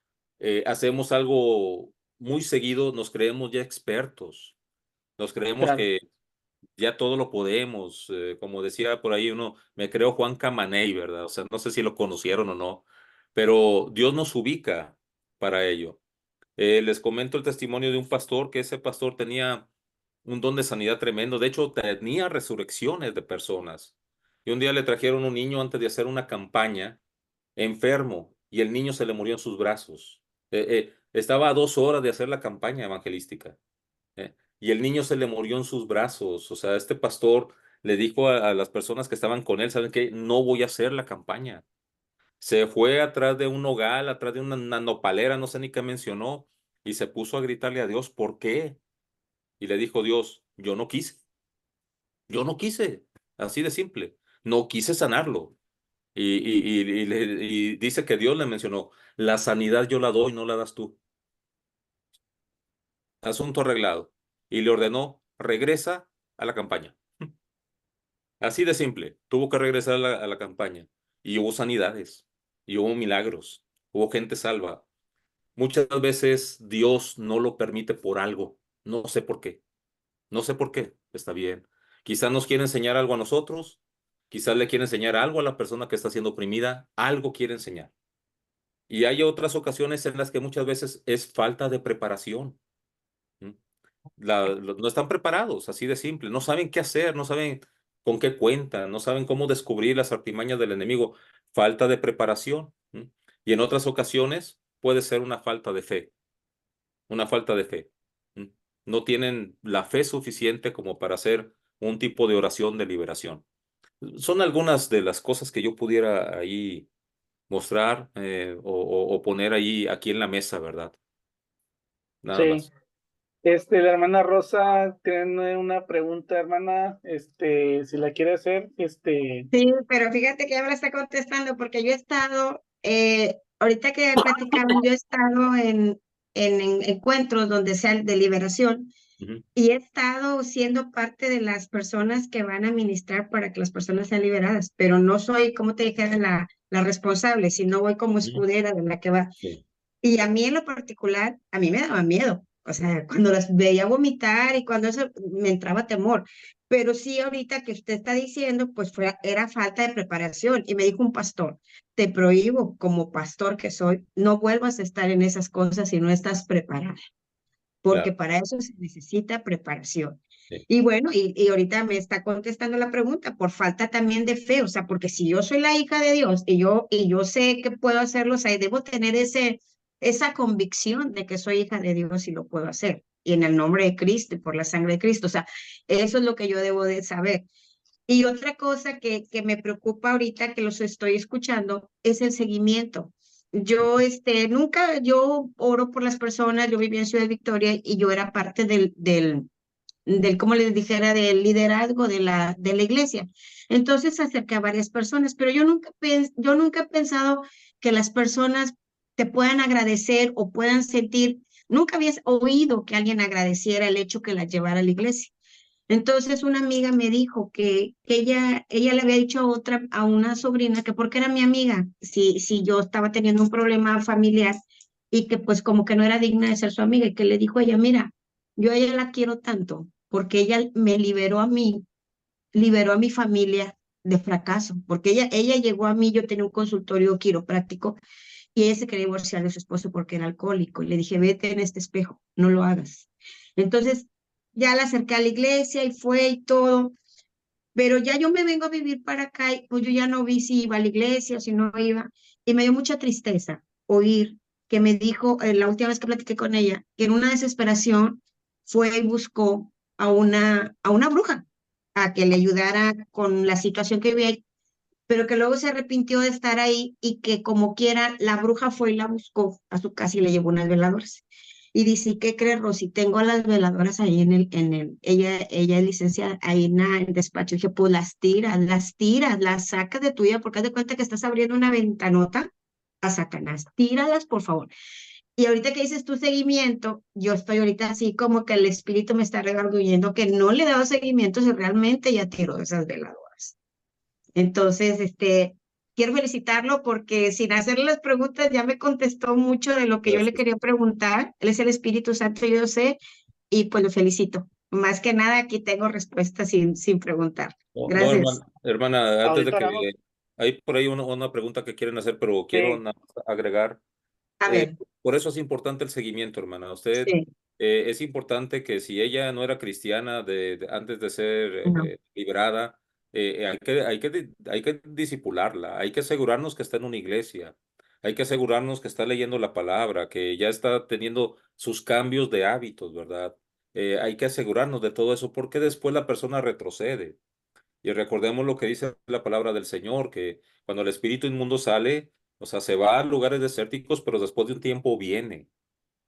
hacemos algo muy seguido, nos creemos ya expertos, nos creemos Claro. que ya todo lo podemos. Como decía por ahí uno, me creo Juan Camaney, ¿verdad? O sea, no sé si lo conocieron o no, pero Dios nos ubica para ello. Les comento el testimonio de un pastor, que ese pastor tenía un don de sanidad tremendo. De hecho, tenía resurrecciones de personas. Y un día le trajeron un niño antes de hacer una campaña, enfermo, y el niño se le murió en sus brazos. Estaba a 2 horas de hacer la campaña evangelística. Y el niño se le murió en sus brazos. O sea, este pastor le dijo a las personas que estaban con él, ¿saben qué? No voy a hacer la campaña. Se fue atrás de un nogal, atrás de una nopalera, no sé ni qué mencionó, y se puso a gritarle a Dios, ¿por qué? Y le dijo Dios, yo no quise, así de simple, no quise sanarlo. Y dice que Dios le mencionó, la sanidad yo la doy, no la das tú. asunto arreglado. Y le ordenó, regresa a la campaña. Así de simple, tuvo que regresar a la campaña. Y hubo sanidades, y hubo milagros, hubo gente salva. Muchas veces Dios no lo permite por algo, no sé por qué. No sé por qué, está bien. Quizás nos quiere enseñar algo a nosotros, quizás le quiere enseñar algo a la persona que está siendo oprimida, algo quiere enseñar. Y hay otras ocasiones en las que muchas veces es falta de preparación. ¿Mm? No están preparados, así de simple, no saben qué hacer, no saben con qué cuentan, no saben cómo descubrir las artimañas del enemigo. Falta de preparación. ¿Mm? Y en otras ocasiones puede ser una falta de fe, una falta de fe. ¿Mm? No tienen la fe suficiente como para hacer un tipo de oración de liberación. Son algunas de las cosas que yo pudiera ahí mostrar o poner ahí aquí en la mesa, ¿verdad? Nada Sí. más. La hermana Rosa tiene una pregunta, hermana, si la quiere hacer, Sí, pero fíjate que ya me la está contestando porque yo he estado, ahorita que platicaban, yo he estado en encuentros donde sea de liberación Ujú, y he estado siendo parte de las personas que van a ministrar para que las personas sean liberadas, pero no soy, como te dijera, la responsable, sino voy como ujú. escudera de la que va. Sí, Y a mí en lo particular, a mí me daba miedo. O sea, cuando las veía vomitar y cuando eso me entraba temor. Pero sí, ahorita que usted está diciendo, pues era falta de preparación. Y me dijo un pastor, te prohíbo como pastor que soy, no vuelvas a estar en esas cosas si no estás preparada, porque claro. para eso se necesita preparación. Sí. Y bueno, y ahorita me está contestando la pregunta por falta también de fe, o sea, porque si yo soy la hija de Dios y yo sé que puedo hacerlo, o sea, debo tener esa convicción de que soy hija de Dios y lo puedo hacer. Y en el nombre de Cristo y por la sangre de Cristo, o sea, eso es lo que yo debo de saber. Y otra cosa que me preocupa ahorita que los estoy escuchando es el seguimiento. Yo, yo oro por las personas, yo vivía en Ciudad Victoria y yo era parte del, como les dijera, del liderazgo de la iglesia. Entonces acerqué a varias personas, pero yo nunca he pensado que las personas te puedan agradecer o puedan sentir, nunca había oído que alguien agradeciera el hecho que la llevara a la iglesia. Entonces una amiga me dijo que ella le había dicho a una sobrina que porque era mi amiga, si yo estaba teniendo un problema familiar y que pues como que no era digna de ser su amiga y que le dijo a ella, mira, yo a ella la quiero tanto porque ella me liberó a mi familia de fracaso, porque ella llegó a mí, yo tenía un consultorio quiropráctico y ella se quería divorciar de su esposo porque era alcohólico y le dije, vete en este espejo, no lo hagas. Entonces ya la acerqué a la iglesia y fue y todo, pero ya yo me vengo a vivir para acá y pues yo ya no vi si iba a la iglesia o si no iba y me dio mucha tristeza oír que me dijo la última vez que platiqué con ella que en una desesperación fue y buscó a una bruja a que le ayudara con la situación que vivía, pero que luego se arrepintió de estar ahí y que como quiera la bruja fue y la buscó a su casa y le llevó unas veladoras. Y dice, ¿qué crees, Rosy? Tengo las veladoras ahí ella es licenciada ahí en el despacho. Dije, pues las sacas de tu vida, porque haz de cuenta que estás abriendo una ventanota a Satanás. Tíralas, por favor. Y ahorita que dices tu seguimiento, yo estoy ahorita así como que el espíritu me está redarguyendo que no le he dado seguimiento si realmente ya tiró esas veladoras. Entonces, quiero felicitarlo porque sin hacerle las preguntas ya me contestó mucho de lo que yo le Gracias. quería preguntar. Él es el Espíritu Santo, yo sé, y pues lo felicito. Más que nada, aquí tengo respuestas sin preguntar. No, no, Gracias. hermana, antes de ahorita que oramos. hay por ahí una pregunta que quieren hacer, pero quiero Sí, nada más agregar. A ver, Por eso es importante el seguimiento, hermana. Usted sí, es importante que si ella no era cristiana antes de ser no, librada, hay que disipularla, hay que asegurarnos que está en una iglesia, hay que asegurarnos que está leyendo la palabra, que ya está teniendo sus cambios de hábitos, ¿verdad? Hay que asegurarnos de todo eso porque después la persona retrocede. Y recordemos lo que dice la palabra del Señor, que cuando el espíritu inmundo sale, o sea, se va a lugares desérticos, pero después de un tiempo viene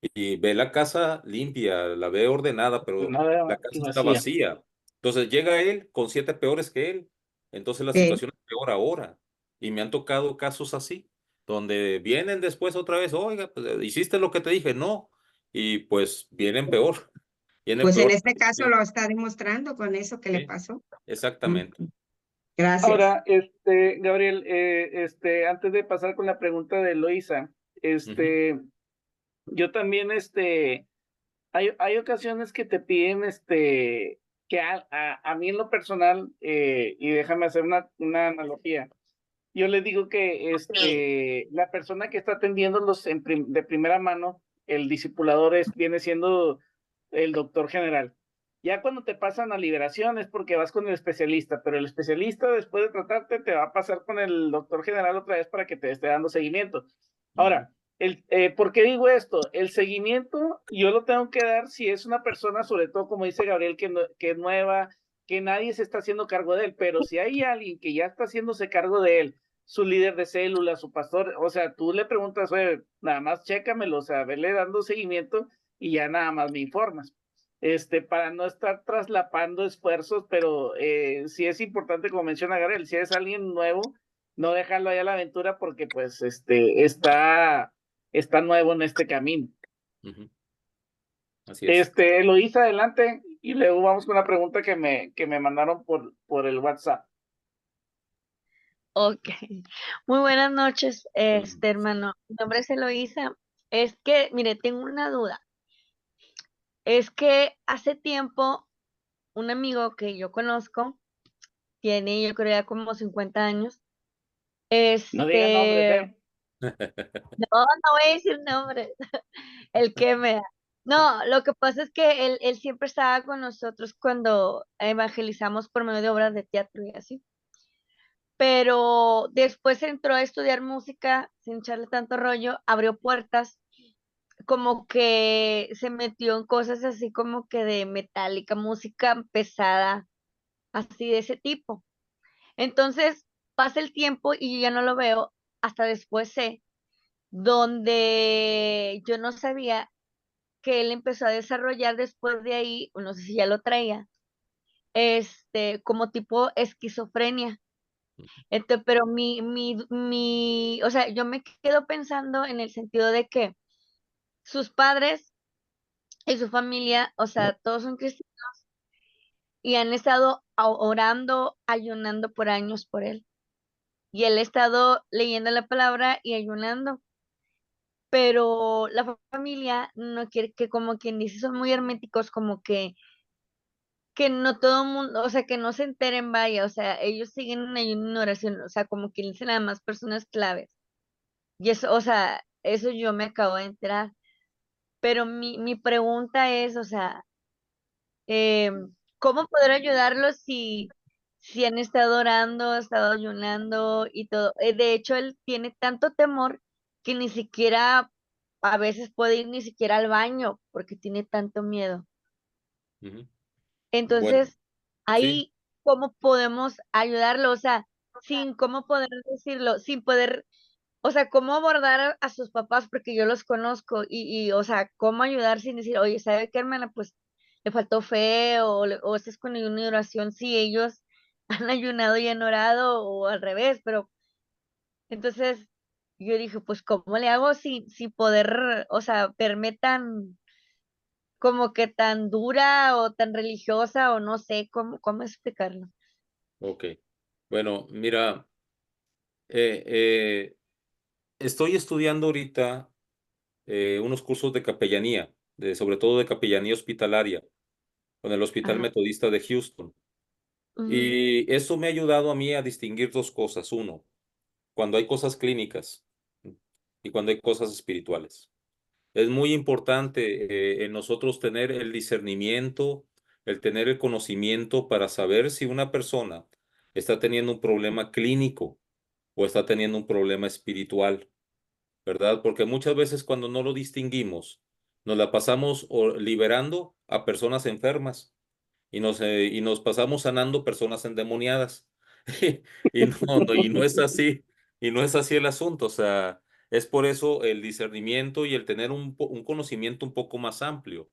y ve la casa limpia, la ve ordenada, pero la nada y casa está vacía. vacía. Entonces llega él con 7 peores que él. Entonces la sí, situación es peor ahora. Y me han tocado casos así, donde vienen después otra vez, oiga, pues, hiciste lo que te dije, no. y pues vienen peor, vienen Pues en peor. este caso lo está demostrando con eso que le Sí, pasó. exactamente. Gracias. Ahora, Gabriel, antes de pasar con la pregunta de Eloisa, yo también, hay ocasiones que te piden, que a mí en lo personal, y déjame hacer una analogía. Yo les digo que, la persona que está atendiéndolos de primera mano, el discipulador viene siendo el doctor general. Ya cuando te pasan a liberación es porque vas con el especialista, pero el especialista después de tratarte te va a pasar con el doctor general otra vez para que te esté dando seguimiento. Ahora, ¿por qué digo esto? El seguimiento yo lo tengo que dar si es una persona, sobre todo como dice Gabriel, que es nueva, que nadie se está haciendo cargo de él, pero si hay alguien que ya está haciéndose cargo de él, su líder de célula, su pastor, o sea, tú le preguntas, oye, nada más chécamelo, o sea, verle dando seguimiento y ya nada más me informas. Para no estar traslapando esfuerzos, pero sí es importante, como menciona Gabriel, si es alguien nuevo, no dejarlo ahí a la aventura porque pues está nuevo en este camino. Así es. Eloísa, adelante, y luego vamos con una pregunta que me mandaron por el WhatsApp. Ok, muy buenas noches, hermano. Mi nombre es Eloísa. Es que, mire, tengo una duda. Es que hace tiempo un amigo que yo conozco, tiene yo creo ya como 50 años, No digan nombres, no, no voy a decir nombres, el que me da. No, lo que pasa es que él siempre estaba con nosotros cuando evangelizamos por medio de obras de teatro y así. Pero después entró a estudiar música sin echarle tanto rollo, abrió puertas, como que se metió en cosas así como que de metálica, música pesada, así de ese tipo. Entonces pasa el tiempo y yo ya no lo veo, hasta después sé, donde yo no sabía que él empezó a desarrollar después de ahí, o no sé si ya lo traía, como tipo esquizofrenia. Pero o sea, yo me quedo pensando en el sentido de que sus padres y su familia, o sea, todos son cristianos y han estado orando, ayunando por años por él. Y él ha estado leyendo la palabra y ayunando, pero la familia no quiere, que como quien dice, son muy herméticos, como que no todo el mundo, o sea, que no se enteren, vaya, o sea, ellos siguen en ayuno y en oración, o sea, como quien dice nada más personas claves. Y eso, o sea, eso yo me acabo de enterar. Pero mi pregunta es, o sea, ¿cómo poder ayudarlos si han estado orando, han estado ayunando y todo? De hecho, él tiene tanto temor que ni siquiera a veces puede ir ni siquiera al baño porque tiene tanto miedo. Bueno, Entonces, sí, ahí, ¿cómo podemos ayudarlo? O sea, sin cómo poder decirlo, sin poder, o sea, cómo abordar a sus papás, porque yo los conozco, o sea, cómo ayudar sin decir, oye, ¿sabe qué, hermana? Pues le faltó fe, o estás con una oración, si ellos han ayunado y han orado, o al revés, pero entonces yo dije, pues, ¿cómo le hago sin poder, o sea, verme tan, como que tan dura o tan religiosa, o no sé cómo explicarlo? ok. Bueno, mira, eh, eh, estoy estudiando ahorita unos cursos de capellanía, sobre todo de capellanía hospitalaria, con el Hospital Ajá. Metodista de Houston. Ujú. Y eso me ha ayudado a mí a distinguir dos cosas. Uno, cuando hay cosas clínicas y cuando hay cosas espirituales. Es muy importante en nosotros tener el discernimiento, el tener el conocimiento para saber si una persona está teniendo un problema clínico o está teniendo un problema espiritual, ¿verdad? Porque muchas veces cuando no lo distinguimos, nos la pasamos liberando a personas enfermas y nos pasamos sanando personas endemoniadas. Y no es así, y no es así el asunto. O sea, es por eso el discernimiento y el tener un conocimiento un poco más amplio.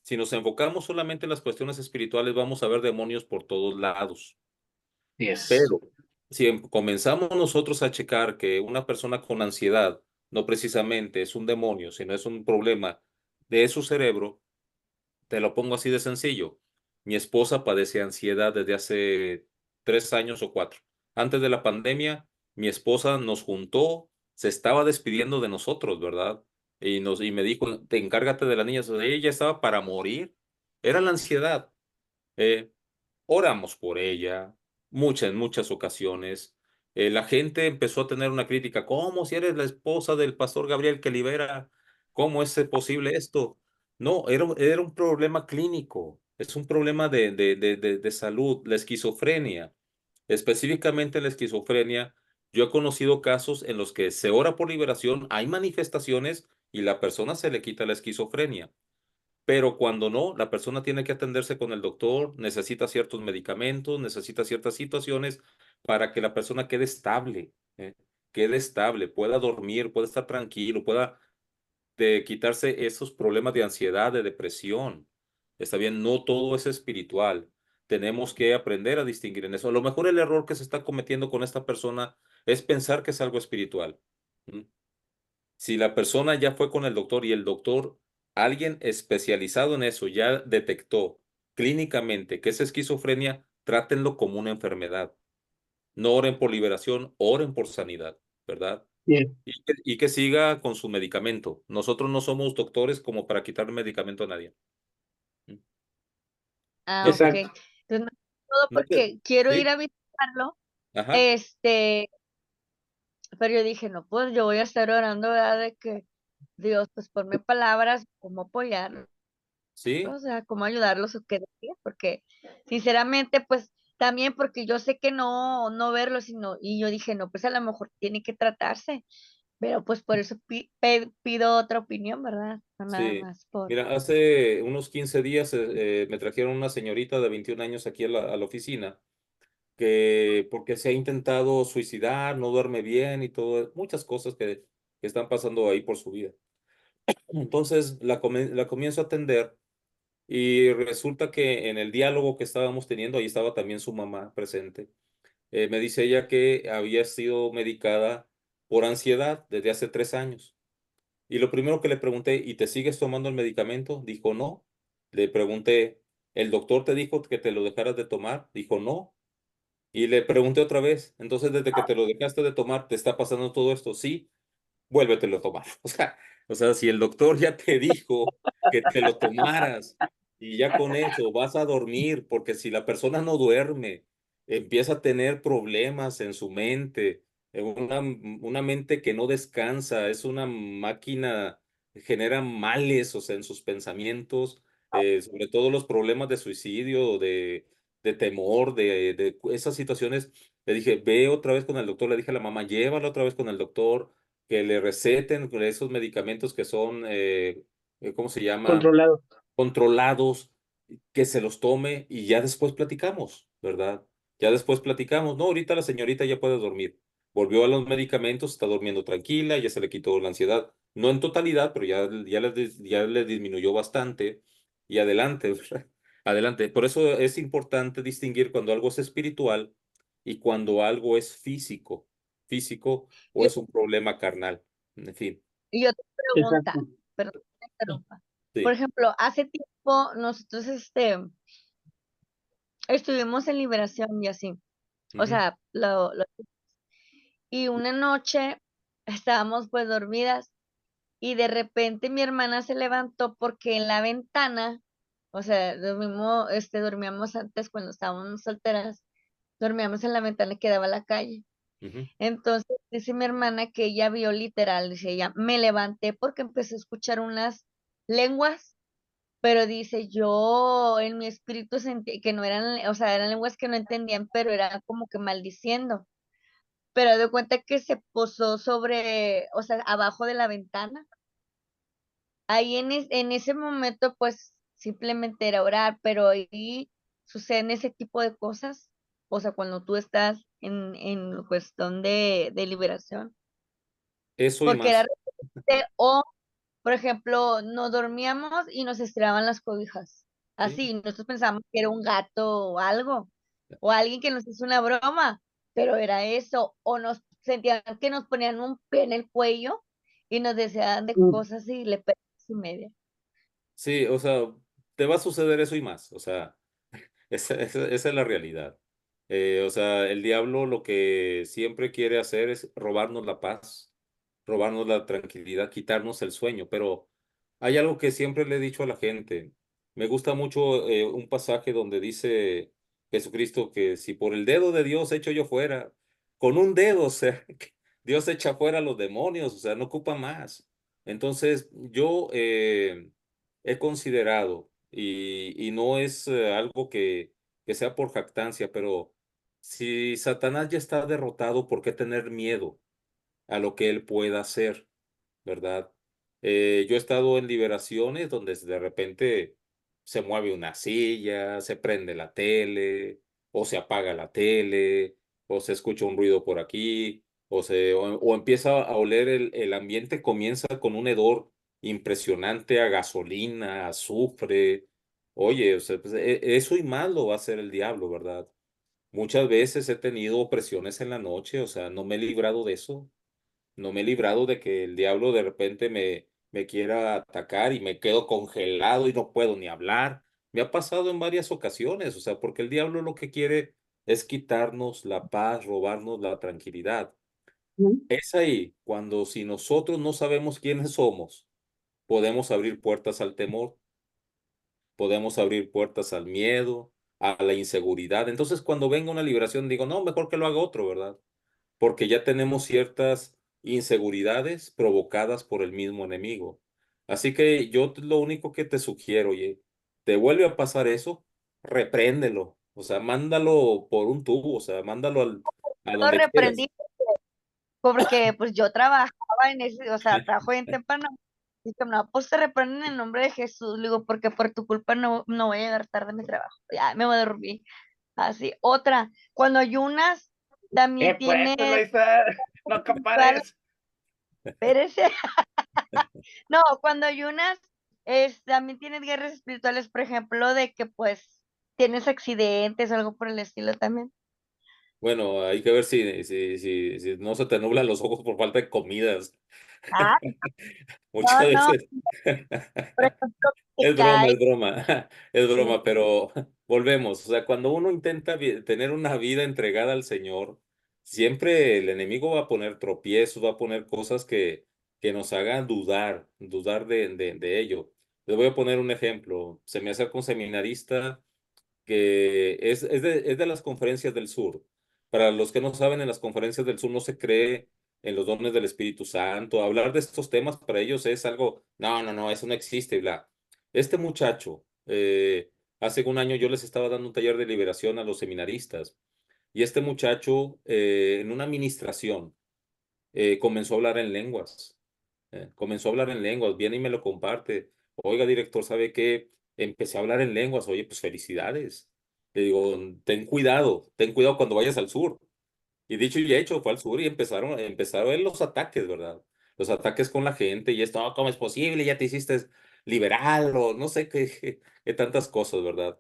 Si nos enfocamos solamente en las cuestiones espirituales, vamos a ver demonios por todos lados. Yes. Pero si comenzamos nosotros a checar que una persona con ansiedad no precisamente es un demonio, sino es un problema de su cerebro. Te lo pongo así de sencillo. Mi esposa padece ansiedad desde hace 3 años o 4. Antes de la pandemia, mi esposa nos juntó, se estaba despidiendo de nosotros, ¿verdad? Y me dijo, te encárgate de la niña. O sea, ella estaba para morir. Era la ansiedad. Eh, Oramos por ella, en muchas ocasiones. La gente empezó a tener una crítica. ¿Cómo si eres la esposa del pastor Gabriel que libera? ¿Cómo es posible esto? No, era un problema clínico. Es un problema de salud, la esquizofrenia. Específicamente la esquizofrenia, yo he conocido casos en los que se ora por liberación, hay manifestaciones y la persona se le quita la esquizofrenia. Pero cuando no, la persona tiene que atenderse con el doctor, necesita ciertos medicamentos, necesita ciertas situaciones para que la persona quede estable, quede estable, pueda dormir, pueda estar tranquilo, pueda quitarse esos problemas de ansiedad, de depresión. Está bien, no todo es espiritual. Tenemos que aprender a distinguir en eso. A lo mejor el error que se está cometiendo con esta persona es pensar que es algo espiritual. ¿Mm? Si la persona ya fue con el doctor y el doctor, alguien especializado en eso, ya detectó clínicamente que es esquizofrenia, trátenlo como una enfermedad. No oren por liberación, oren por sanidad, ¿verdad? Bien. Y que siga con su medicamento. Nosotros no somos doctores como para quitar medicamento a nadie. No, Ok. Exacto. Entonces, no todo no porque quiero ir sí, a visitarlo, ajá, pero yo dije, no, pues yo voy a estar orando, ¿verdad? De que Dios, pues ponme palabras, cómo apoyarlos, sí, o sea, cómo ayudarlos o qué decir, porque sinceramente, pues también porque yo sé que no verlo, sino, y yo dije, no, pues a lo mejor tiene que tratarse, pero pues por eso pido otra opinión, ¿verdad? No nada sí. más por... Mira, hace unos 15 días me trajeron una señorita de 21 años aquí a la oficina que porque se ha intentado suicidar, no duerme bien y todo, muchas cosas que están pasando ahí por su vida. Entonces la comienzo a atender y resulta que en el diálogo que estábamos teniendo, ahí estaba también su mamá presente. Me dice ella que había sido medicada por ansiedad desde hace 3 años. Y lo primero que le pregunté, ¿y te sigues tomando el medicamento? Dijo, no. Le pregunté, ¿el doctor te dijo que te lo dejaras de tomar? Dijo, no. Y le pregunté otra vez, entonces desde que te lo dejaste de tomar, ¿te está pasando todo esto? Sí, vuélvetelo a tomar. O sea, si el doctor ya te dijo que te lo tomaras y ya con eso vas a dormir, porque si la persona no duerme, empieza a tener problemas en su mente, una mente que no descansa, es una máquina, genera males, o sea, en sus pensamientos, sobre todo los problemas de suicidio, de temor, de esas situaciones. Le dije, ve otra vez con el doctor, le dije a la mamá, llévala otra vez con el doctor que le receten esos medicamentos que son, ¿cómo se llama? Controlado. Controlados, que se los tome y ya después platicamos, ¿verdad? Ya después platicamos. No, ahorita la señorita ya puede dormir. Volvió a los medicamentos, está durmiendo tranquila, ya se le quitó la ansiedad. No en totalidad, pero ya le disminuyó bastante y adelante, ¿verdad? Adelante. Por eso es importante distinguir cuando algo es espiritual y cuando algo es físico o Y, es un problema carnal. En fin, y otra pregunta, Exacto. perdón, que me interrumpa. Por sí. ejemplo, hace tiempo nosotros estuvimos en liberación y así. O Ujú, sea, y una noche estábamos pues dormidas y de repente mi hermana se levantó porque en la ventana, o sea, dormíamos antes cuando estábamos solteras, dormíamos en la ventana que daba a la calle. ujú. Entonces dice mi hermana que ella vio literal, dice ella, me levanté porque empecé a escuchar unas lenguas, pero dice yo en mi espíritu sentí que no eran, o sea, eran lenguas que no entendían, pero era como que maldiciendo. Pero de cuenta que se posó sobre, o sea, abajo de la ventana. Ahí en ese momento, pues simplemente era orar, pero ahí suceden ese tipo de cosas. O sea, cuando tú estás en cuestión de liberación. Eso y Porque era más. o, por ejemplo, nos dormíamos y nos estiraban las cobijas. Sí. Así, nosotros pensábamos que era un gato o algo, o alguien que nos hizo una broma, pero era eso. O nos sentían que nos ponían un pie en el cuello y nos deseaban de Mm. cosas y le pedíamos y media. Sí, o sea, te va a suceder eso y más. O sea, esa es la realidad. O sea, el diablo lo que siempre quiere hacer es robarnos la paz, robarnos la tranquilidad, quitarnos el sueño. Pero hay algo que siempre le he dicho a la gente. Me gusta mucho un pasaje donde dice Jesucristo que si por el dedo de Dios echo yo fuera, con un dedo, o sea, que Dios echa fuera a los demonios, o sea, no ocupa más. Entonces, yo he considerado, y no es algo que sea por jactancia, pero si Satanás ya está derrotado, ¿por qué tener miedo a lo que él pueda hacer? ¿Verdad? Yo he estado en liberaciones donde de repente se mueve una silla, se prende la tele, o se apaga la tele, o se escucha un ruido por aquí, o empieza a oler el ambiente, comienza con un hedor impresionante a gasolina, a azufre. Oye, o sea, pues, eso y más lo va a hacer el diablo, ¿verdad? Muchas veces he tenido opresiones en la noche, o sea, no me he librado de eso. No me he librado de que el diablo de repente me quiera atacar y me quedo congelado y no puedo ni hablar. Me ha pasado en varias ocasiones, o sea, porque el diablo lo que quiere es quitarnos la paz, robarnos la tranquilidad. Ujú. Es ahí cuando si nosotros no sabemos quiénes somos, podemos abrir puertas al temor, podemos abrir puertas al miedo, a la inseguridad. Entonces, cuando venga una liberación, digo, no, mejor que lo haga otro, ¿verdad? Porque ya tenemos ciertas inseguridades provocadas por el mismo enemigo. Así que yo lo único que te sugiero, oye, te vuelve a pasar eso, repréndelo, o sea, mándalo por un tubo, o sea, mándalo a Lo donde quieras. reprendí porque pues yo trabajaba en ese, o sea, trabajo en temprano. Y que no, pues te reprenden en el nombre de Jesús, le digo, porque por tu culpa no voy a llegar tarde a mi trabajo. Ya me voy a dormir. Así. Otra, cuando ayunas, también Pues, tienes Laisa, no espiritual, compares. espérese. No, cuando ayunas, también tienes guerras espirituales, por ejemplo, de que pues tienes accidentes o algo por el estilo también. Bueno, hay que ver si no se te nublan los ojos por falta de comidas. Ah, Muchas no, no, veces. por ejemplo, te Es broma, caes. es broma, es Sí. broma, pero volvemos. O sea, cuando uno intenta tener una vida entregada al Señor, siempre el enemigo va a poner tropiezos, va a poner cosas que nos hagan dudar de ello. Les voy a poner un ejemplo. Se me acerca un seminarista que es de las conferencias del sur. Para los que no saben, en las conferencias del sur no se cree en los dones del Espíritu Santo. Hablar de estos temas para ellos es algo, no, no, no, eso no existe, bla. Este muchacho, hace un año yo les estaba dando un taller de liberación a los seminaristas y este muchacho en una administración comenzó a hablar en lenguas. Comenzó a hablar en lenguas, viene y me lo comparte. Oiga, director, ¿sabe qué? Empecé a hablar en lenguas. Oye, pues felicidades. Le digo, ten cuidado cuando vayas al sur. Y dicho y hecho, fue al sur y empezaron los ataques, ¿verdad? Los ataques con la gente y esto, "Oh, ¿cómo es posible? Ya te hiciste liberal o no sé qué tantas cosas, ¿verdad?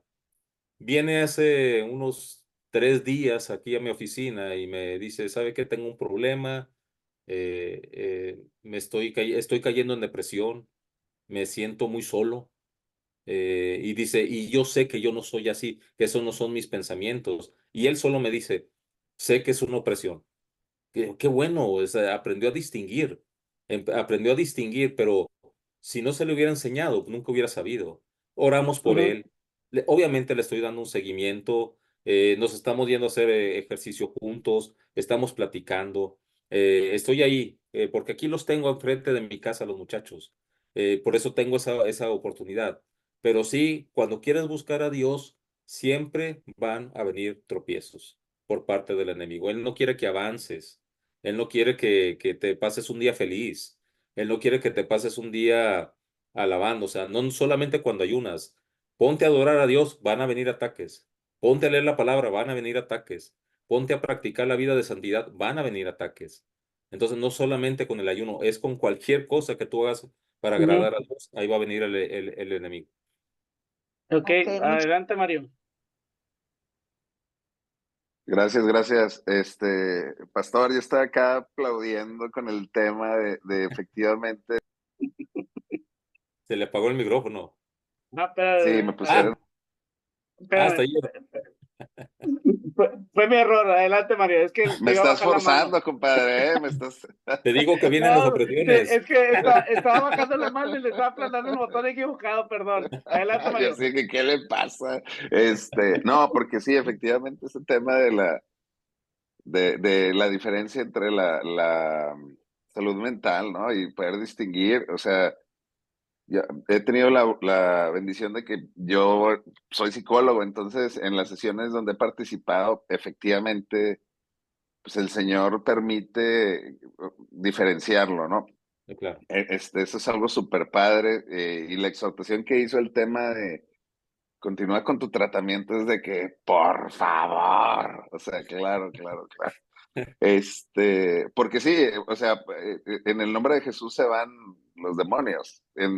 Viene hace unos 3 días aquí a mi oficina y me dice, ¿sabe qué? Tengo un problema, estoy cayendo en depresión, me siento muy solo. Y dice, y yo sé que yo no soy así, que esos no son mis pensamientos. Y él solo me dice, sé que es una opresión. Qué bueno, o sea, aprendió a distinguir, pero si no se le hubiera enseñado, nunca hubiera sabido. Oramos por Ujú. él. Obviamente le estoy dando un seguimiento, nos estamos yendo a hacer ejercicio juntos, estamos platicando. Estoy ahí, porque aquí los tengo enfrente de mi casa, los muchachos. Por eso tengo esa oportunidad. Pero sí, cuando quieres buscar a Dios, siempre van a venir tropiezos por parte del enemigo. Él no quiere que avances. Él no quiere que te pases un día feliz. Él no quiere que te pases un día alabando. O sea, no solamente cuando ayunas. Ponte a adorar a Dios, van a venir ataques. Ponte a leer la palabra, van a venir ataques. Ponte a practicar la vida de santidad, van a venir ataques. Entonces, no solamente con el ayuno, es con cualquier cosa que tú hagas para Ujú. agradar a Dios. Ahí va a venir el enemigo. Ok, Ok, adelante, Mario. Gracias, gracias. Pastor, yo estaba acá aplaudiendo con el tema de efectivamente. Se le apagó el micrófono. Sí, me pusieron. Hasta espérame. ayer. Fue mi error. Adelante, Mario. Es que Me te iba a estás bajar la mano. forzando, compadre, me estás. Te digo que vienen las No, opresiones. es que estaba bajando la mano y le estaba apretando el botón equivocado, perdón. Adelante, Yo Mario. sé que qué le pasa. No, porque sí, efectivamente, ese tema de la diferencia entre la salud mental, ¿no? Y poder distinguir, o sea, yo he tenido la bendición de que yo soy psicólogo, entonces en las sesiones donde he participado, efectivamente, pues el Señor permite diferenciarlo, ¿no? Claro. Eso es algo súper padre, y la exhortación que hizo el tema de continúa con tu tratamiento es de que, por favor, o sea, claro, claro, claro. Porque sí, o sea, en el nombre de Jesús se van los demonios.